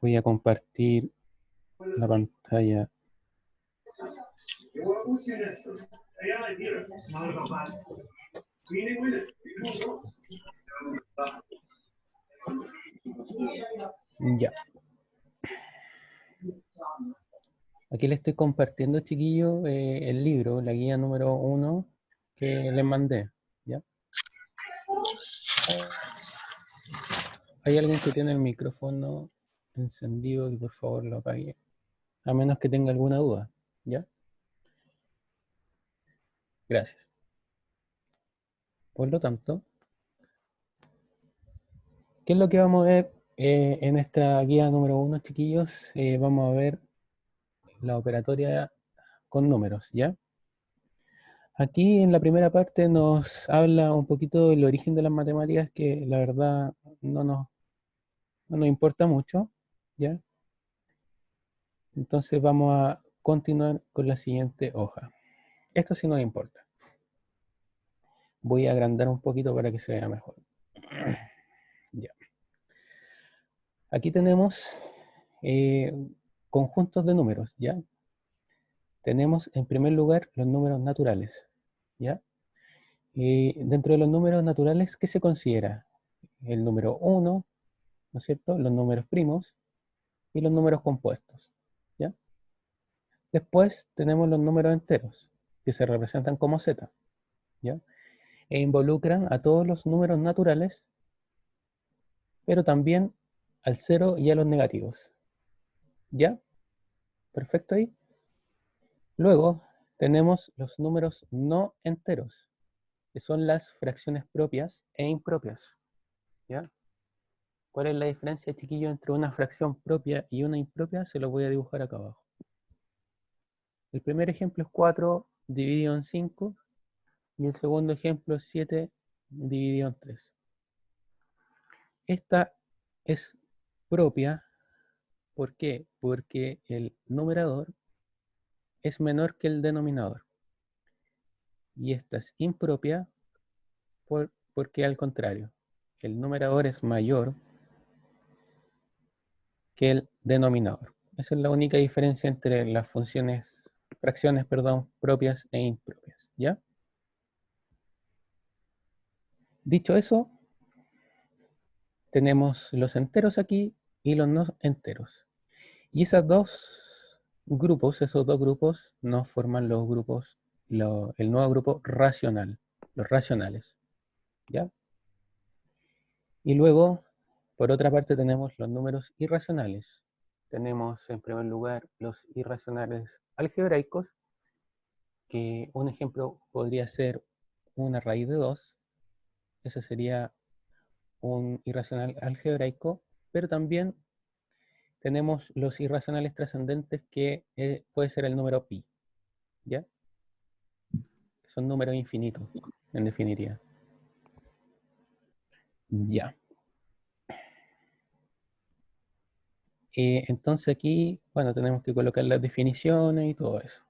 Voy a compartir la pantalla. Ya. Aquí les estoy compartiendo, chiquillos, el libro, la guía número 1 que les mandé. ¿Ya? Hay alguien que tiene el micrófono encendido y por favor lo apague. A menos que tenga alguna duda. ¿Ya? Gracias. Por lo tanto, ¿qué es lo que vamos a ver en esta guía número 1, chiquillos? Vamos a ver la operatoria con números, ¿ya? Aquí en la primera parte nos habla un poquito del origen de las matemáticas, que la verdad no nos importa mucho, ¿ya? Entonces vamos a continuar con la siguiente hoja. Esto sí nos importa. Voy a agrandar un poquito para que se vea mejor. Ya. Aquí tenemos eh, conjuntos de números, ¿ya? Tenemos en primer lugar los números naturales, ¿ya? Dentro de los números naturales, ¿qué se considera? El número 1, ¿no es cierto? Los números primos y los números compuestos, ¿ya? Después tenemos los números enteros, que se representan como z, ¿ya? E involucran a todos los números naturales, pero también al cero y a los negativos, ¿ya? Perfecto ahí. Luego tenemos los números no enteros, que son las fracciones propias e impropias, ¿ya? ¿Cuál es la diferencia, chiquillos, entre una fracción propia y una impropia? Se lo voy a dibujar acá abajo. El primer ejemplo es 4 dividido en 5 y el segundo ejemplo es 7 dividido en 3. Esta es propia, ¿por qué? Porque el numerador es menor que el denominador. Y esta es impropia porque al contrario, el numerador es mayor que el denominador. Esa es la única diferencia entre las fracciones, propias e impropias, ¿ya? Dicho eso, tenemos los enteros aquí y los no enteros. Y esos dos grupos nos forman los grupos, el nuevo grupo racional, los racionales, ¿ya? Y luego, por otra parte, tenemos los números irracionales. Tenemos en primer lugar los irracionales algebraicos, que un ejemplo podría ser una raíz de 2. Eso sería un irracional algebraico, pero también tenemos los irracionales trascendentes, que puede ser el número pi, ¿ya? Son números infinitos, en definitiva. Ya. Entonces aquí, bueno, tenemos que colocar las definiciones y todo eso.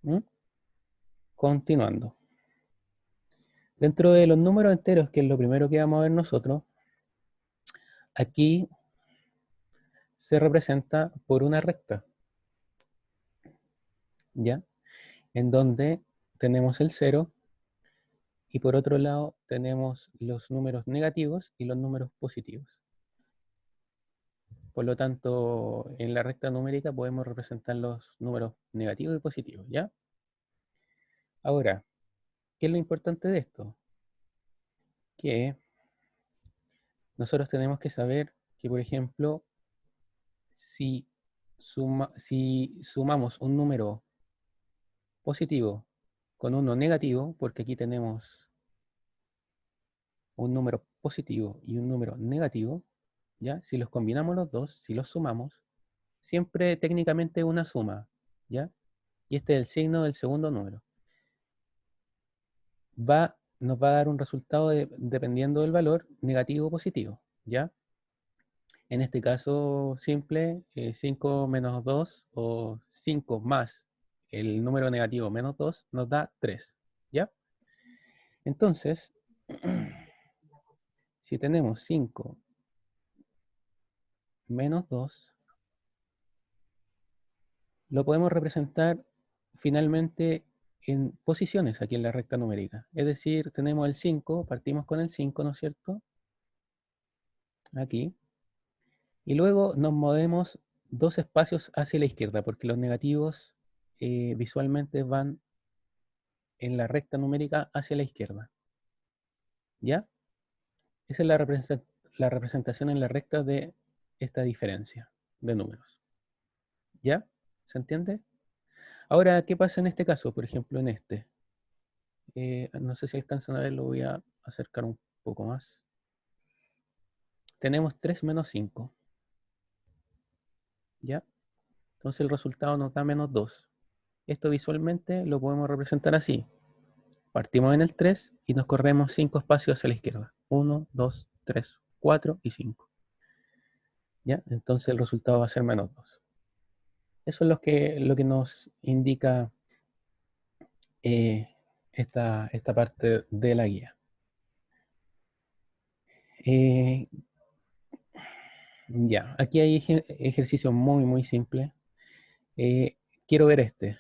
¿Mm? Continuando. Dentro de los números enteros, que es lo primero que vamos a ver nosotros, aquí se representa por una recta, ¿ya? En donde tenemos el 0 y por otro lado tenemos los números negativos y los números positivos. Por lo tanto, en la recta numérica podemos representar los números negativos y positivos, ¿ya? Ahora, ¿qué es lo importante de esto? Que nosotros tenemos que saber que, por ejemplo, si, si sumamos un número positivo con uno negativo, porque aquí tenemos un número positivo y un número negativo, ¿ya? Si los combinamos los dos, si los sumamos, siempre técnicamente una suma, ¿ya? Y este es el signo del segundo número. Nos va a dar un resultado dependiendo del valor, negativo o positivo, ¿ya? En este caso simple, 5 menos 2 o 5 más el número negativo menos 2 nos da 3, ¿ya? Entonces, si tenemos 5 menos 2, lo podemos representar finalmente en posiciones aquí en la recta numérica. Es decir, tenemos el 5, partimos con el 5, ¿no es cierto? Aquí. Y luego nos movemos 2 espacios hacia la izquierda, porque los negativos visualmente van en la recta numérica hacia la izquierda. ¿Ya? Esa es la representación en la recta de esta diferencia de números. ¿Ya? ¿Se entiende? Ahora, ¿qué pasa en este caso? Por ejemplo, en este. No sé si alcanzan a ver, lo voy a acercar un poco más. Tenemos 3 menos 5. ¿Ya? Entonces el resultado nos da menos 2. Esto visualmente lo podemos representar así. Partimos en el 3 y nos corremos 5 espacios hacia la izquierda. 1, 2, 3, 4 y 5. ¿Ya? Entonces el resultado va a ser menos 2. Eso es lo que nos indica eh, esta parte de la guía. Eh, ya, aquí hay ejercicios muy simples. Quiero ver este.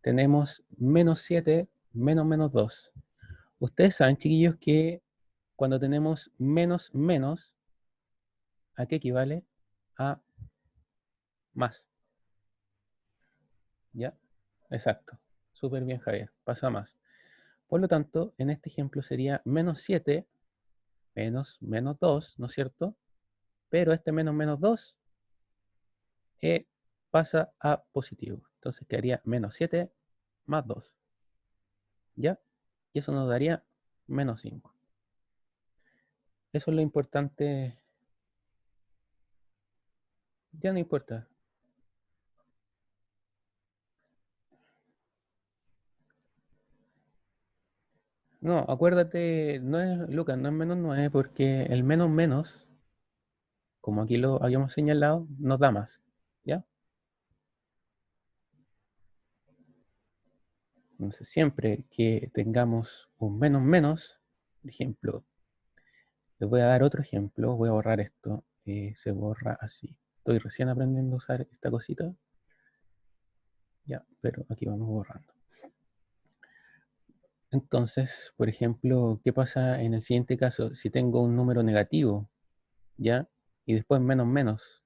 Tenemos menos 7 menos 2. Ustedes saben, chiquillos, que cuando tenemos menos menos, ¿a qué equivale? A más. ¿Ya? Exacto. Súper bien, Javier. Pasa a más. Por lo tanto, en este ejemplo sería menos 7 menos 2, ¿no es cierto? Pero este menos 2 pasa a positivo. Entonces quedaría menos 7 más 2. ¿Ya? Y eso nos daría menos 5. Eso es lo importante. Ya no importa. No, acuérdate, no es, Lucas, no es menos 9 porque el menos menos, como aquí lo habíamos señalado, nos da más. ¿Ya? Entonces, siempre que tengamos un menos menos, por ejemplo, les voy a dar otro ejemplo, voy a borrar esto, se borra así. Estoy recién aprendiendo a usar esta cosita. Ya, pero aquí vamos borrando. Entonces, por ejemplo, ¿qué pasa en el siguiente caso? Si tengo un número negativo, ¿ya? Y después menos menos,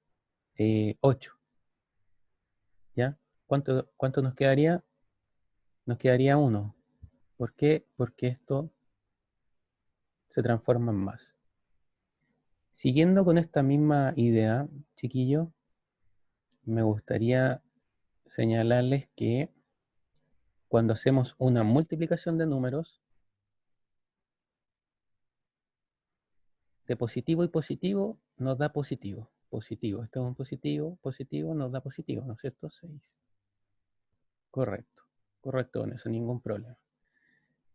8, ¿ya? ¿Cuánto nos quedaría? Nos quedaría 1. ¿Por qué? Porque esto se transforma en más. Siguiendo con esta misma idea, chiquillos, me gustaría señalarles que cuando hacemos una multiplicación de números, de positivo y positivo nos da positivo. Positivo, esto es un positivo, positivo nos da positivo, ¿no es cierto? 6. Correcto, correcto con eso, ningún problema.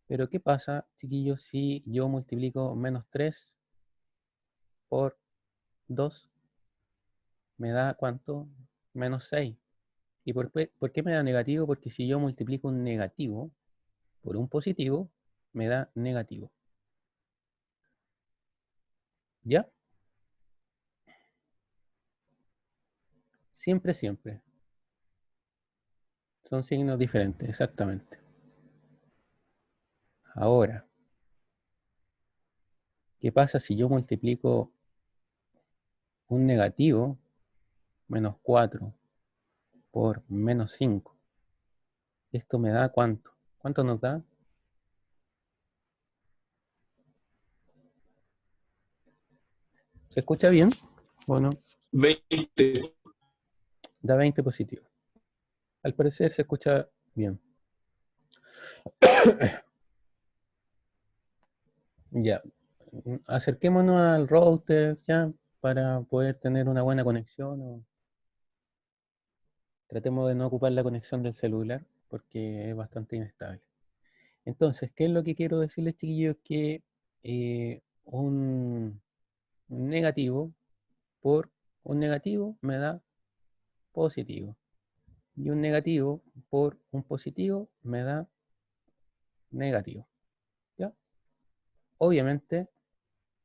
Pero ¿qué pasa, chiquillos, si yo multiplico menos 3 por 2? ¿Me da cuánto? Menos 6. ¿Y por qué me da negativo? Porque si yo multiplico un negativo por un positivo, me da negativo. ¿Ya? Siempre, siempre. Son signos diferentes, exactamente. Ahora, ¿qué pasa si yo multiplico un negativo, menos 4, por menos 5? ¿Esto me da cuánto? ¿Cuánto nos da? ¿Se escucha bien? Bueno, 20. da 20 positivo. Al parecer se escucha bien. Ya, acerquémonos al router ya para poder tener una buena conexión. Tratemos de no ocupar la conexión del celular porque es bastante inestable. Entonces, ¿qué es lo que quiero decirles, chiquillos? Que un negativo por un negativo me da positivo. Y un negativo por un positivo me da negativo. ¿Ya? Obviamente,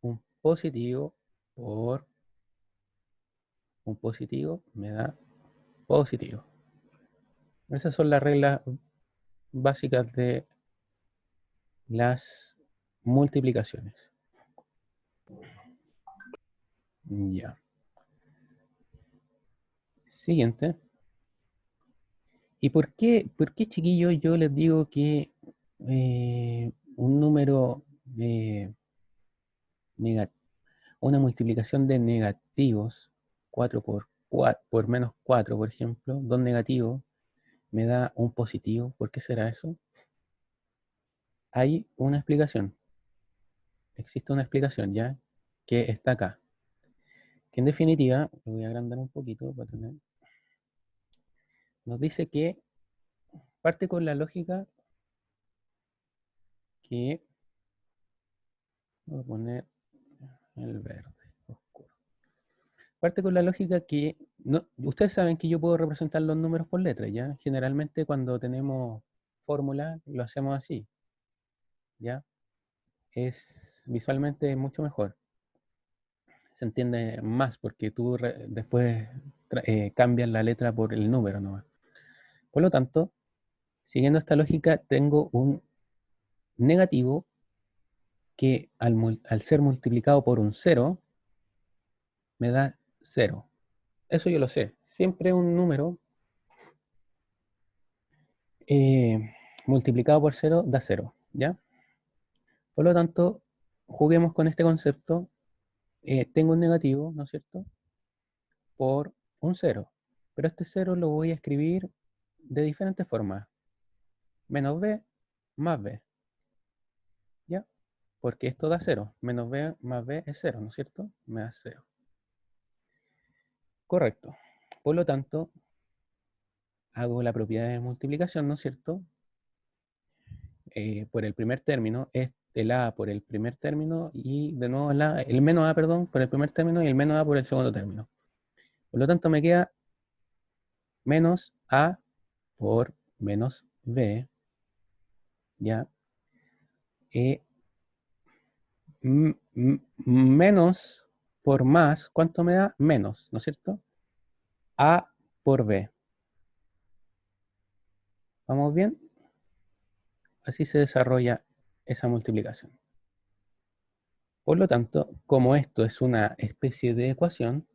un positivo por un positivo me da positivo. Esas son las reglas básicas de las multiplicaciones. Ya. Siguiente. ¿Y por qué, chiquillos, yo les digo que un número una multiplicación de negativos, 4 por menos 4, por ejemplo, 2 negativos, me da un positivo? ¿Por qué será eso? Hay una explicación. Existe una explicación ya que está acá. Que en definitiva, lo voy a agrandar un poquito para tener. Nos dice que parte con la lógica que voy a poner el verde oscuro. Parte con la lógica que no, ustedes saben que yo puedo representar los números por letras, ¿ya? Generalmente cuando tenemos fórmula lo hacemos así, ¿ya? Es visualmente mucho mejor. Se entiende más porque tú después cambias la letra por el número nomás. Por lo tanto, siguiendo esta lógica, tengo un negativo que al ser multiplicado por un 0, me da 0. Eso yo lo sé. Siempre un número multiplicado por 0 da 0, ¿ya? Por lo tanto, juguemos con este concepto. Tengo un negativo, ¿no es cierto?, por un 0. Pero este 0 lo voy a escribir de diferentes formas. Menos b más b, ¿ya? Porque esto da 0. Menos b más b es 0, ¿no es cierto? Me da 0. Correcto. Por lo tanto, hago la propiedad de multiplicación, ¿no es cierto? Por el primer término, es el a por el primer término y de nuevo el menos a, perdón, por el primer término y el menos a por el segundo término. Por lo tanto, me queda menos a por menos b, ¿ya? Menos por más, ¿cuánto me da? Menos, ¿no es cierto? A por b. ¿Vamos bien? Así se desarrolla esa multiplicación. Por lo tanto, como esto es una especie de ecuación,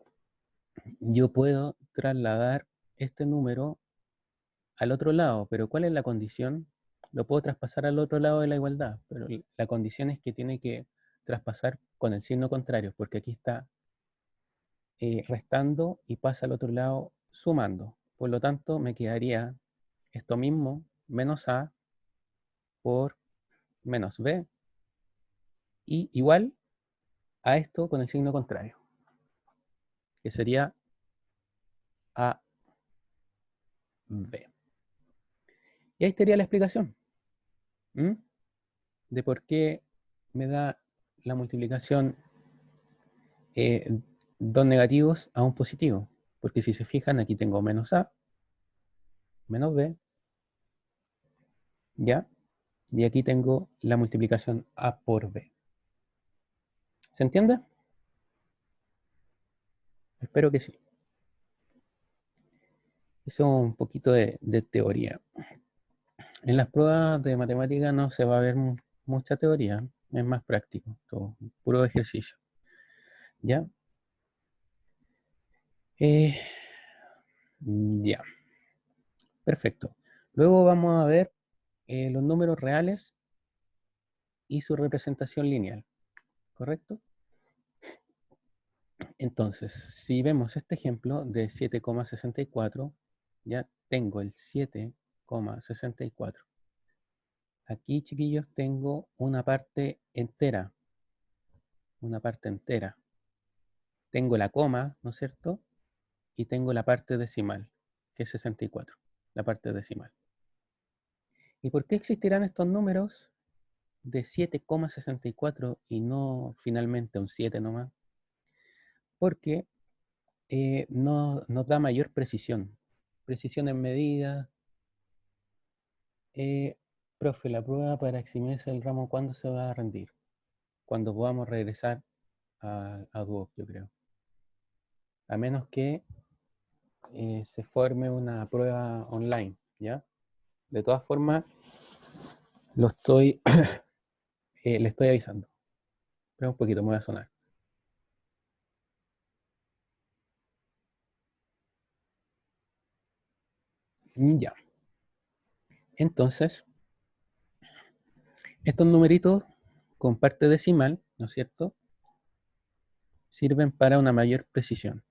yo puedo trasladar este número al otro lado, pero ¿cuál es la condición? Lo puedo traspasar al otro lado de la igualdad, pero la condición es que tiene que traspasar con el signo contrario, porque aquí está restando y pasa al otro lado sumando. Por lo tanto, me quedaría esto mismo, menos a por menos b, y igual a esto con el signo contrario, que sería ab. Y ahí estaría la explicación de por qué me da la multiplicación dos negativos a un positivo. Porque si se fijan, aquí tengo menos a, menos b, ¿ya? Y aquí tengo la multiplicación a por b. ¿Se entiende? Espero que sí. Eso es un poquito de teoría. En las pruebas de matemática no se va a ver mucha teoría, es más práctico, todo, puro ejercicio. ¿Ya? Eh, ya, perfecto. Luego vamos a ver los números reales y su representación lineal, ¿correcto? Entonces, si vemos este ejemplo de 7,64, ya tengo el 7,64. Aquí, chiquillos, tengo una parte entera, una parte entera. Tengo la coma, ¿no es cierto? Y tengo la parte decimal, que es 64, la parte decimal. ¿Y por qué existirán estos números de 7,64 y no finalmente un 7 nomás? Porque nos da mayor precisión. Precisión en medidas. Profe, la prueba para eximirse del ramo, ¿cuándo se va a rendir? Cuando podamos regresar a Duoc, yo creo. A menos que se forme una prueba online, ¿ya? De todas formas, lo estoy, le estoy avisando. Espera un poquito, me voy a sonar. Ya. Entonces, estos numeritos con parte decimal, ¿no es cierto?, sirven para una mayor precisión.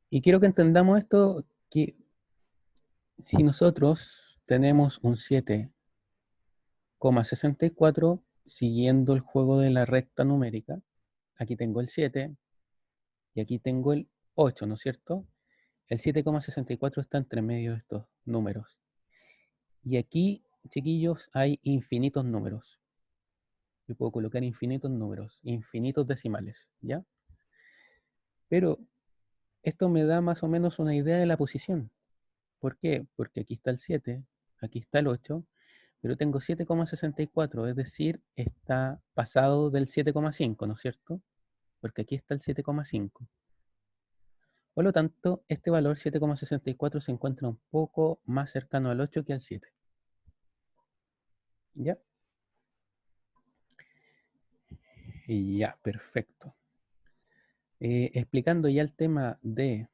Y quiero que entendamos esto, que si nosotros tenemos un 7,64 siguiendo el juego de la recta numérica, aquí tengo el 7 y aquí tengo el 8, ¿no es cierto? El 7,64 está entre medio de estos números. Y aquí, chiquillos, hay infinitos números. Yo puedo colocar infinitos números, infinitos decimales, ¿ya? Pero esto me da más o menos una idea de la posición. ¿Por qué? Porque aquí está el 7, aquí está el 8, pero tengo 7,64, es decir, está pasado del 7,5, ¿no es cierto? Porque aquí está el 7,5. Por lo tanto, este valor 7,64 se encuentra un poco más cercano al 8 que al 7. ¿Ya? Y ya, perfecto. Explicando ya el tema de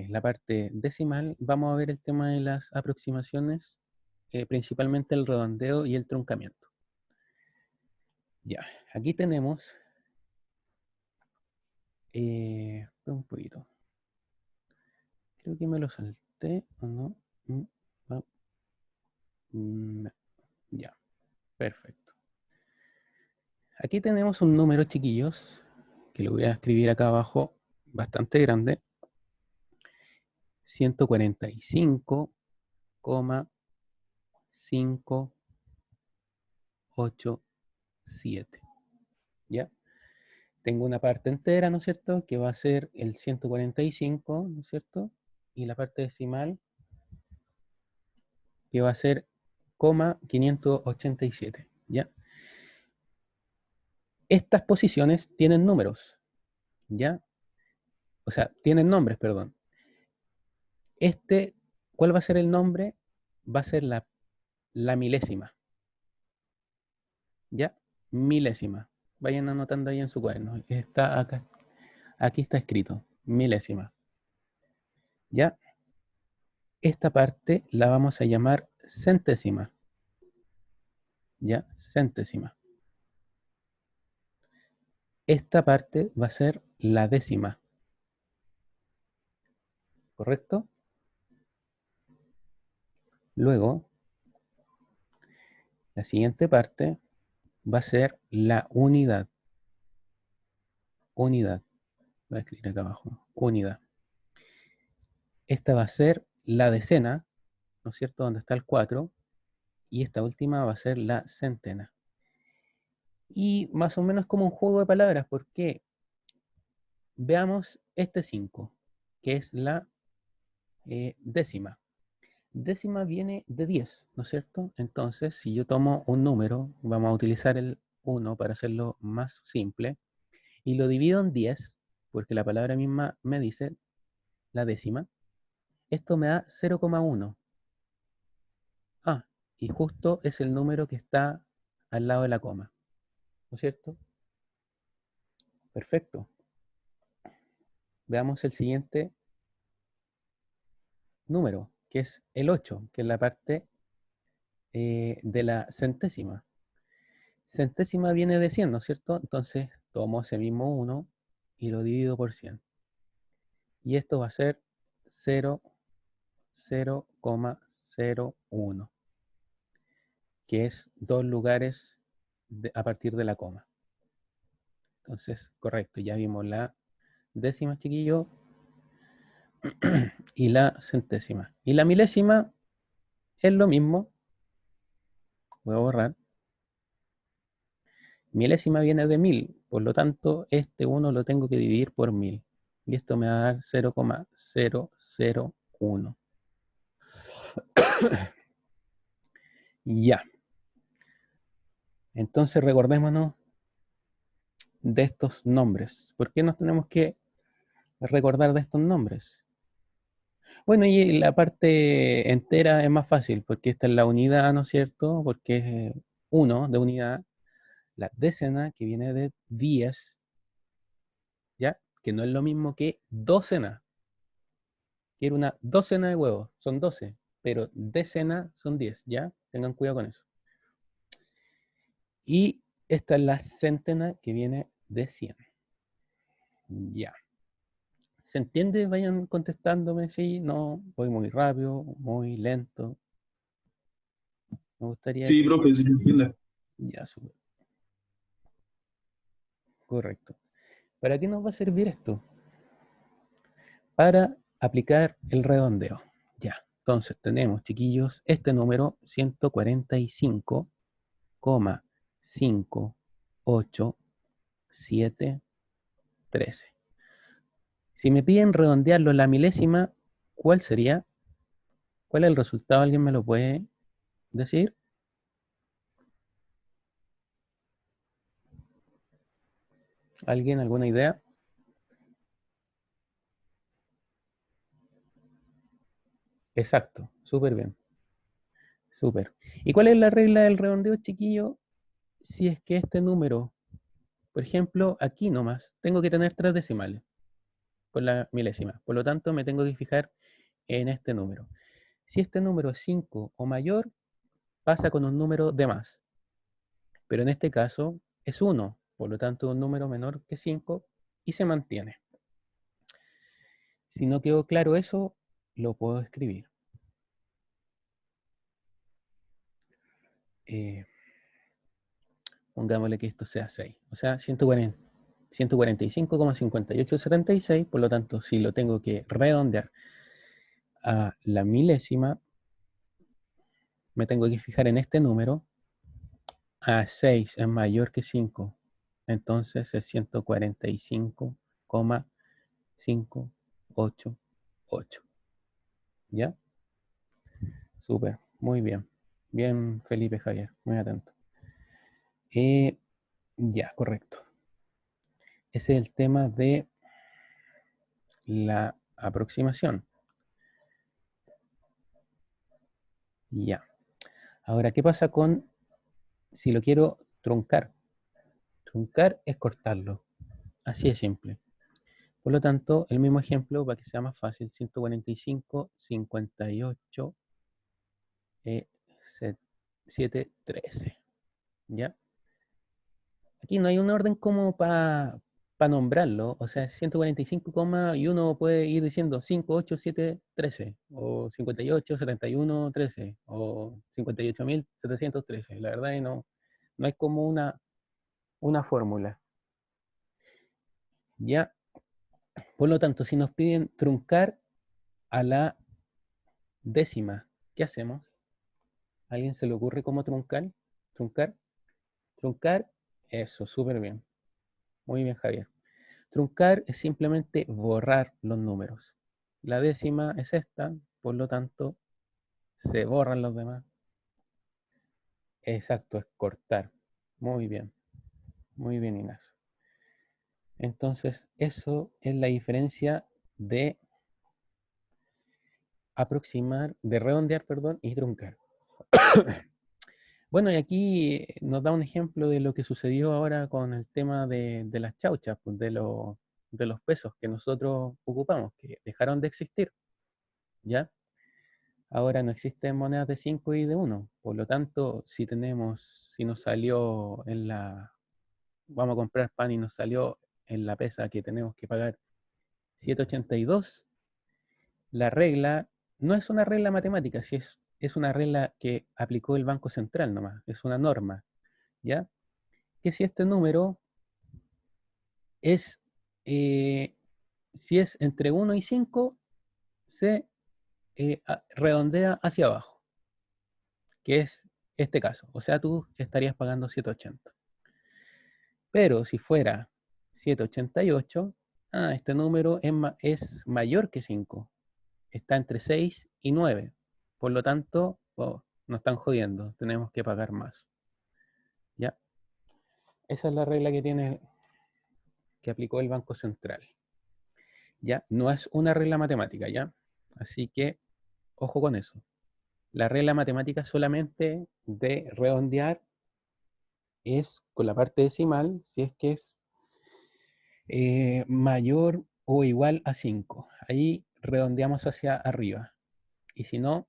la parte decimal, vamos a ver el tema de las aproximaciones, principalmente el redondeo y el truncamiento. Ya, aquí tenemos un poquito. Creo que me lo salté, ¿o no? Ah, ya, perfecto. Aquí tenemos un número, chiquillos, que lo voy a escribir acá abajo, bastante grande. 145,587. ¿Ya? Tengo una parte entera, ¿no es cierto?, que va a ser el 145, ¿no es cierto? Y la parte decimal, que va a ser 587, ¿ya? Estas posiciones tienen números, ¿ya? O sea, tienen nombres, perdón. ¿Cuál va a ser el nombre? Va a ser la milésima, ¿ya? Milésima. Vayan anotando ahí en su cuaderno. Está acá, aquí está escrito, milésima, ¿ya? Esta parte la vamos a llamar centésima, ¿ya? Centésima. Esta parte va a ser la décima, ¿correcto? Luego, la siguiente parte va a ser la unidad. Unidad. Voy a escribir acá abajo. Unidad. Esta va a ser la decena, ¿no es cierto?, donde está el 4. Y esta última va a ser la centena. Y más o menos como un juego de palabras, porque veamos este 5, que es la décima. Décima viene de 10, ¿no es cierto? Entonces, si yo tomo un número, vamos a utilizar el 1 para hacerlo más simple, y lo divido en 10, porque la palabra misma me dice la décima, esto me da 0,1. Ah, y justo es el número que está al lado de la coma, ¿no es cierto? Perfecto. Veamos el siguiente número, que es el 8, que es la parte de la centésima. Centésima viene de 100, ¿no es cierto? Entonces tomo ese mismo 1 y lo divido por 100. Y esto va a ser 0,01, que es 2 lugares a partir de la coma. Entonces, correcto, ya vimos la décima, chiquillo, y la centésima. Y la milésima es lo mismo. Voy a borrar. Milésima viene de 1000, por lo tanto, este 1 lo tengo que dividir por 1000. Y esto me va a dar 0,001. Ya. Entonces recordémonos de estos nombres. ¿Por qué nos tenemos que recordar de estos nombres? Bueno, y la parte entera es más fácil, porque esta es la unidad, ¿no es cierto? Porque es 1 de unidad, la decena que viene de 10, ¿ya? Que no es lo mismo que docena. Quiero una docena de huevos, son 12, pero decena son 10, ¿ya? Tengan cuidado con eso. Y esta es la centena que viene de 100. Ya. ¿Se entiende? Vayan contestándome, sí, no, voy muy rápido, muy lento. Me gustaría Sí, que... profe, sí, entiende. Ya, súper, correcto. ¿Para qué nos va a servir esto? Para aplicar el redondeo. Ya, entonces tenemos, chiquillos, este número 145,58713. Si me piden redondearlo en la milésima, ¿cuál sería? ¿Cuál es el resultado? ¿Alguien me lo puede decir? ¿Alguien? ¿Alguna idea? Exacto, súper bien, súper. ¿Y cuál es la regla del redondeo, chiquillo? Si es que este número, por ejemplo, aquí nomás, tengo que tener 3 decimales con la milésima. Por lo tanto, me tengo que fijar en este número. Si este número es 5 o mayor, pasa con un número de más. Pero en este caso es 1, por lo tanto un número menor que 5 y se mantiene. Si no quedó claro eso, lo puedo escribir. Eh, Pongámosle que esto sea 6, o sea, 145,5876, por lo tanto, si lo tengo que redondear a la milésima, me tengo que fijar en este número. A 6 es mayor que 5, entonces es 145,588. ¿Ya? Súper, muy bien. Bien, Felipe Javier, muy atento. Ya, correcto. Ese es el tema de la aproximación. Ya. Ahora, ¿qué pasa con si lo quiero truncar? Truncar es cortarlo. Así de simple. Por lo tanto, el mismo ejemplo, para que sea más fácil, 145,58, 713. ¿Ya? Aquí no hay un orden como para nombrarlo, o sea, 145, y uno puede ir diciendo 5, 8, 7, 13, o 58, 71, 13, o 58.713. La verdad es no, no hay como una fórmula. Ya, por lo tanto, si nos piden truncar a la décima, ¿qué hacemos? ¿A alguien se le ocurre cómo truncar? ¿Truncar? ¿Truncar? Eso, súper bien. Muy bien, Javier. Truncar es simplemente borrar los números. La décima es esta, por lo tanto, se borran los demás. Exacto, es cortar. Muy bien, Ignacio. Entonces, eso es la diferencia de aproximar, de redondear, perdón, y truncar. Bueno, y aquí nos da un ejemplo de lo que sucedió ahora con el tema de las chauchas, pues, de los pesos que nosotros ocupamos, que dejaron de existir, ¿ya? Ahora no existen monedas de 5 y de 1. Por lo tanto, si nos salió vamos a comprar pan y nos salió en la pesa que tenemos que pagar 7,82, la regla no es una regla matemática, si es una regla que aplicó el Banco Central nomás, es una norma, ¿ya? Que si este número es, eh, si es entre 1 y 5, se redondea hacia abajo, que es este caso. O sea, tú estarías pagando 7,80. Pero si fuera 7,88, este número es mayor que 5. Está entre 6 y 9. Por lo tanto, nos están jodiendo. Tenemos que pagar más. ¿Ya? Esa es la regla que aplicó el Banco Central. ¿Ya? No es una regla matemática, ¿ya? Así que, ojo con eso. La regla matemática solamente de redondear es con la parte decimal si es que es mayor o igual a 5. Ahí redondeamos hacia arriba. Y si no,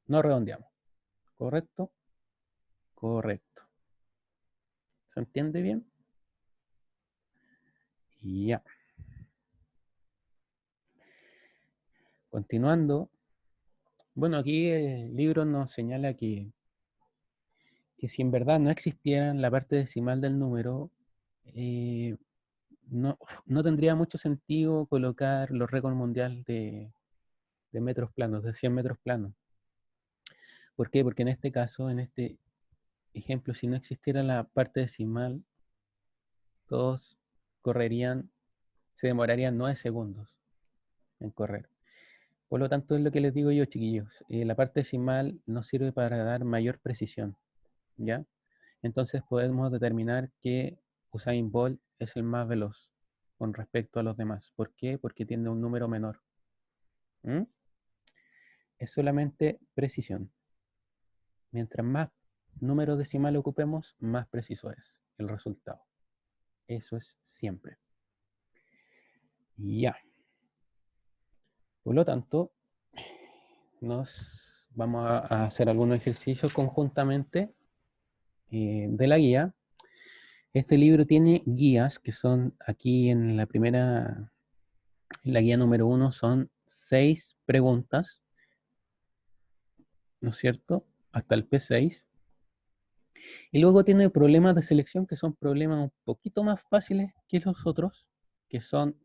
no redondeamos. ¿Correcto? Correcto. ¿Se entiende bien? Ya. Continuando. Bueno, aquí el libro nos señala que si en verdad no existiera la parte decimal del número, eh, no, no tendría mucho sentido colocar los récords mundiales de metros planos, de 100 metros planos. ¿Por qué? Porque en este caso, en este ejemplo, si no existiera la parte decimal, todos correrían, se demorarían 9 segundos en correr. Por lo tanto, es lo que les digo yo, chiquillos. La parte decimal nos sirve para dar mayor precisión, ¿ya? Entonces podemos determinar que Usain Bolt es el más veloz con respecto a los demás. ¿Por qué? Porque tiene un número menor. ¿Mm? Es solamente precisión. Mientras más números decimales ocupemos, más preciso es el resultado. Eso es siempre. Ya. Por lo tanto, nos vamos a hacer algunos ejercicios conjuntamente de la guía. Este libro tiene guías que son aquí en la primera, en la guía número 1 son 6 preguntas, ¿no es cierto? Hasta el P6. Y luego tiene problemas de selección que son problemas un poquito más fáciles que los otros, que son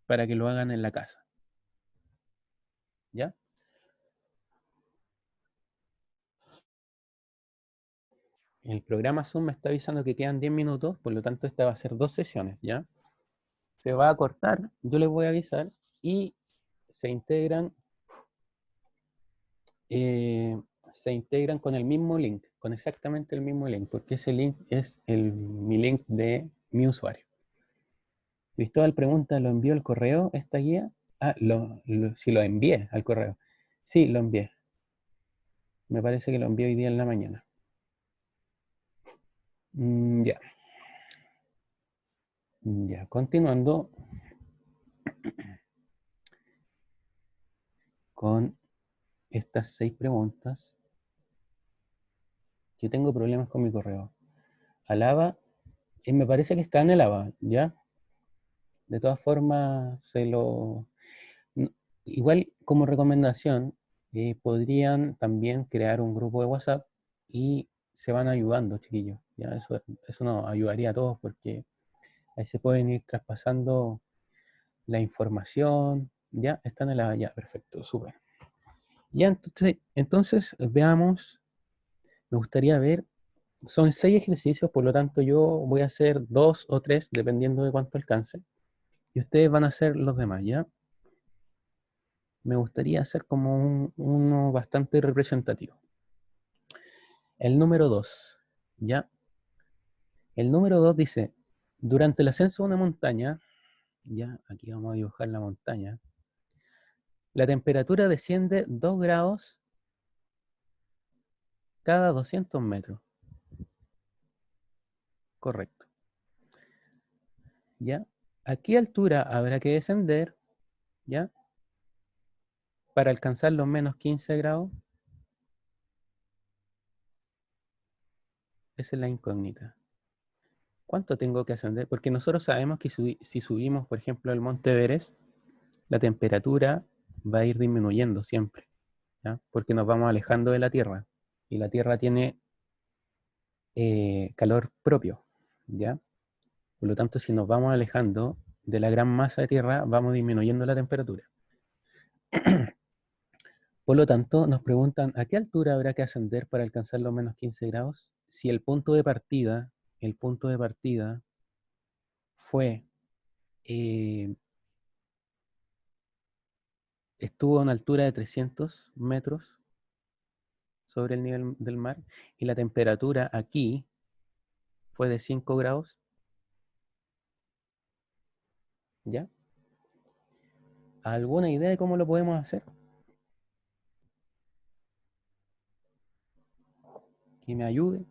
para que lo hagan en la casa. ¿Ya? El programa Zoom me está avisando que quedan 10 minutos, por lo tanto esta va a ser 2 sesiones, ¿ya? Se va a cortar, yo les voy a avisar y se integran, eh, se integran con el mismo link, con exactamente el mismo link, porque ese link es mi link de mi usuario. Cristóbal pregunta, ¿lo envió al correo esta guía? Ah, si lo envié al correo. Sí, lo envié. Me parece que lo envié hoy día en la mañana. Ya. Ya, continuando con estas 6 preguntas. Yo tengo problemas con mi correo. Alaba, me parece que está en el ABA, ¿ya? De todas formas, igual como recomendación, podrían también crear un grupo de WhatsApp y se van ayudando, chiquillos. ¿Ya? Eso nos ayudaría a todos porque ahí se pueden ir traspasando la información. Ya, están en la... Ya, perfecto, súper. Ya, entonces veamos, me gustaría ver, son 6 ejercicios, por lo tanto yo voy a hacer 2 o 3, dependiendo de cuánto alcance, y ustedes van a hacer los demás, ¿ya? Me gustaría hacer como uno bastante representativo. El número 2, ¿ya? El número 2 dice, durante el ascenso a una montaña, ya, aquí vamos a dibujar la montaña, la temperatura desciende 2 grados cada 200 metros. Correcto. ¿Ya? ¿A qué altura habrá que descender, ya, para alcanzar los menos 15 grados? Esa es la incógnita. ¿Cuánto tengo que ascender? Porque nosotros sabemos que si subimos, por ejemplo, el Monte Everest, la temperatura va a ir disminuyendo siempre, ¿ya? Porque nos vamos alejando de la Tierra. Y la Tierra tiene calor propio, ¿ya? Por lo tanto, si nos vamos alejando de la gran masa de Tierra, vamos disminuyendo la temperatura. Por lo tanto, nos preguntan, ¿a qué altura habrá que ascender para alcanzar los menos 15 grados? Si el punto de partida fue, eh, estuvo a una altura de 300 metros sobre el nivel del mar y la temperatura aquí fue de 5 grados, ¿ya? ¿Alguna idea de cómo lo podemos hacer? que me ayude.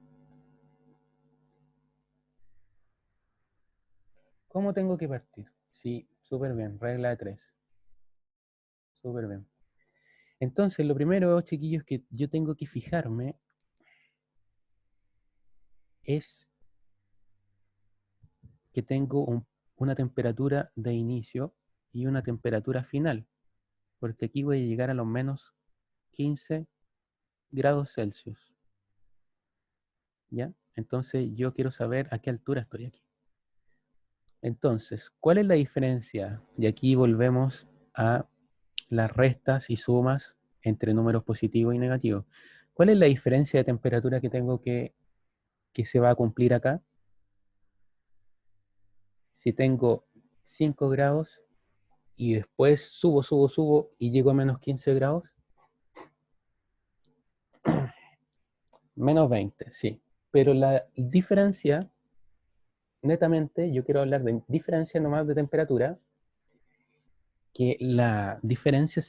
¿Cómo tengo que partir? Sí, súper bien, regla de 3. Súper bien. Entonces, lo primero, chiquillos, que yo tengo que fijarme es que tengo una temperatura de inicio y una temperatura final, porque aquí voy a llegar a los menos 15 grados Celsius, ¿ya? Entonces, yo quiero saber a qué altura estoy aquí. Entonces, ¿cuál es la diferencia? Y aquí volvemos a las restas y sumas entre números positivos y negativos. ¿Cuál es la diferencia de temperatura que tengo que se va a cumplir acá? Si tengo 5 grados y después subo y llego a menos 15 grados, menos 20, sí. Pero la diferencia, netamente, yo quiero hablar de diferencia nomás de temperatura, que la diferencia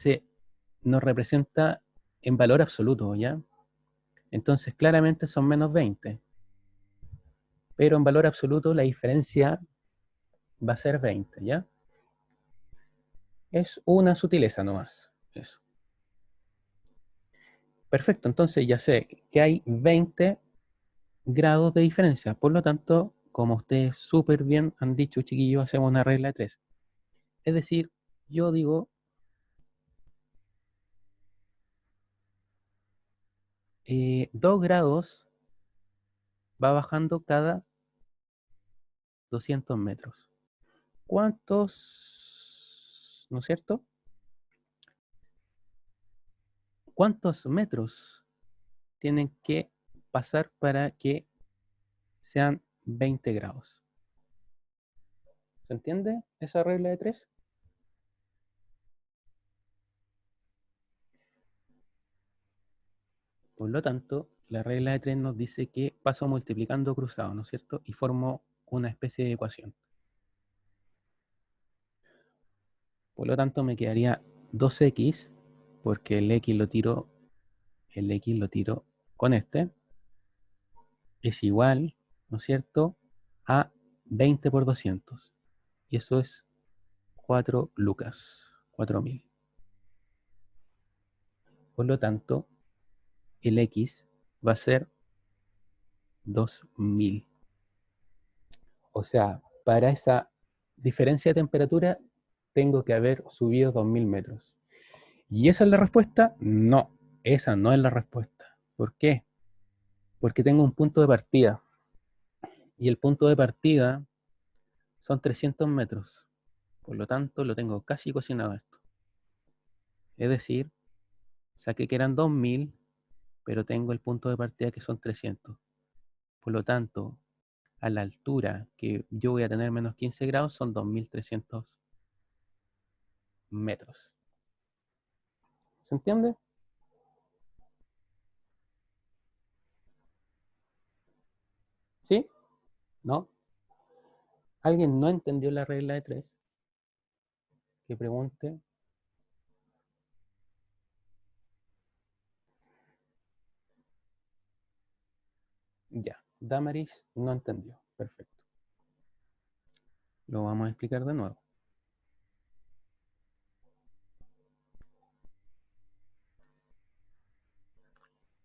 nos representa en valor absoluto, ¿ya? Entonces, claramente son menos 20, pero en valor absoluto la diferencia va a ser 20, ¿ya? Es una sutileza nomás, eso. Perfecto, entonces ya sé que hay 20 grados de diferencia. Por lo tanto, como ustedes súper bien han dicho, chiquillos, hacemos una regla de 3. Es decir, yo digo 2 grados va bajando cada 200 metros. ¿Cuántos, no es cierto? ¿Cuántos metros tienen que pasar para que sean 20 grados? ¿Se entiende esa regla de 3? Por lo tanto, la regla de 3 nos dice que paso multiplicando cruzado, ¿no es cierto? Y formo una especie de ecuación. Por lo tanto, me quedaría 2x, porque el x lo tiro con este, es igual, ¿no es cierto?, a 20 por 200. Y eso es 4 lucas, 4.000. Por lo tanto, el x va a ser 2.000. O sea, para esa diferencia de temperatura tengo que haber subido 2.000 metros. ¿Y esa es la respuesta? No, esa no es la respuesta. ¿Por qué? Porque tengo un punto de partida. Y el punto de partida son 300 metros. Por lo tanto, lo tengo casi cocinado esto. Es decir, saqué que eran 2.000, pero tengo el punto de partida que son 300. Por lo tanto, a la altura que yo voy a tener menos 15 grados son 2.300 metros. ¿Se entiende? ¿Sí? ¿No? ¿Alguien no entendió la regla de 3? Que pregunte. Ya. Damaris no entendió. Perfecto. Lo vamos a explicar de nuevo.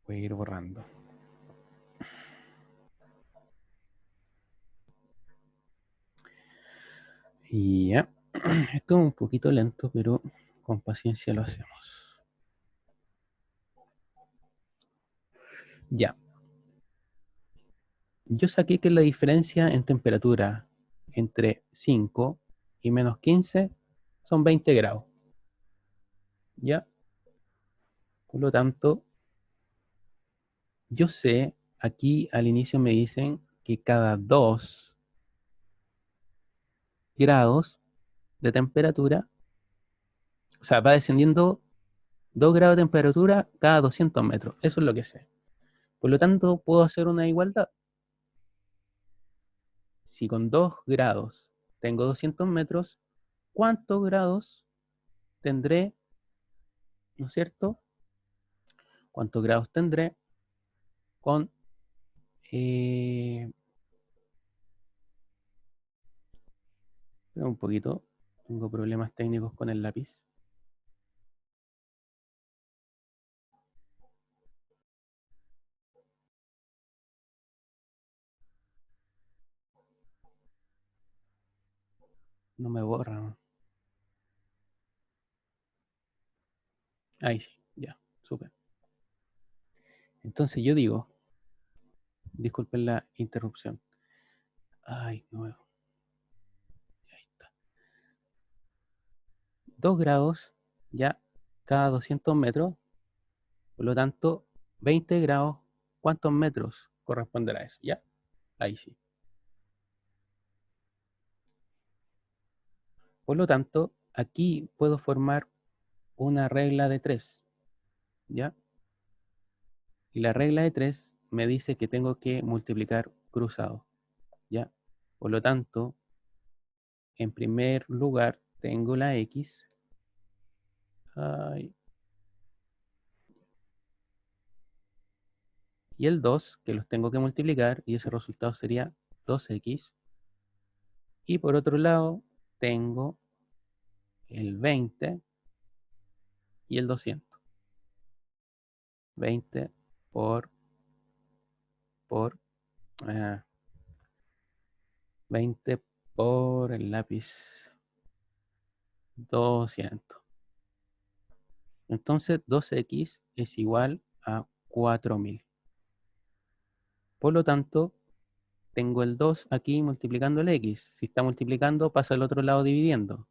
Voy a ir borrando. Y ya. Esto es un poquito lento, pero con paciencia lo hacemos. Ya. Yo saqué que la diferencia en temperatura entre 5 y menos 15 son 20 grados. ¿Ya? Por lo tanto, yo sé, aquí al inicio me dicen que cada 2 grados de temperatura, o sea, va descendiendo 2 grados de temperatura cada 200 metros. Eso es lo que sé. Por lo tanto, puedo hacer una igualdad. Si con 2 grados tengo 200 metros, ¿cuántos grados tendré, no es cierto? ¿Cuántos grados tendré con Espera un poquito, tengo problemas técnicos con el lápiz. No me borra. Ahí sí, ya, súper. Entonces yo digo, disculpen la interrupción. Ay, no, ahí está. 2 grados, ya, cada 200 metros. Por lo tanto, 20 grados, ¿cuántos metros corresponderá a eso? Ya, ahí sí. Por lo tanto, aquí puedo formar una regla de 3, ¿ya? Y la regla de 3 me dice que tengo que multiplicar cruzado, ¿ya? Por lo tanto, en primer lugar tengo la X. Ay, y el 2, que los tengo que multiplicar, y ese resultado sería 2X. Y por otro lado, tengo el 20 y el 200. 20 por ah, 20 por el lápiz 200. Entonces 2X es igual a 4000. Por lo tanto, tengo el 2 aquí multiplicando el X. Si está multiplicando, pasa al otro lado dividiendo.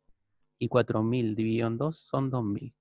Y 4000 dividido en 2 son 2000.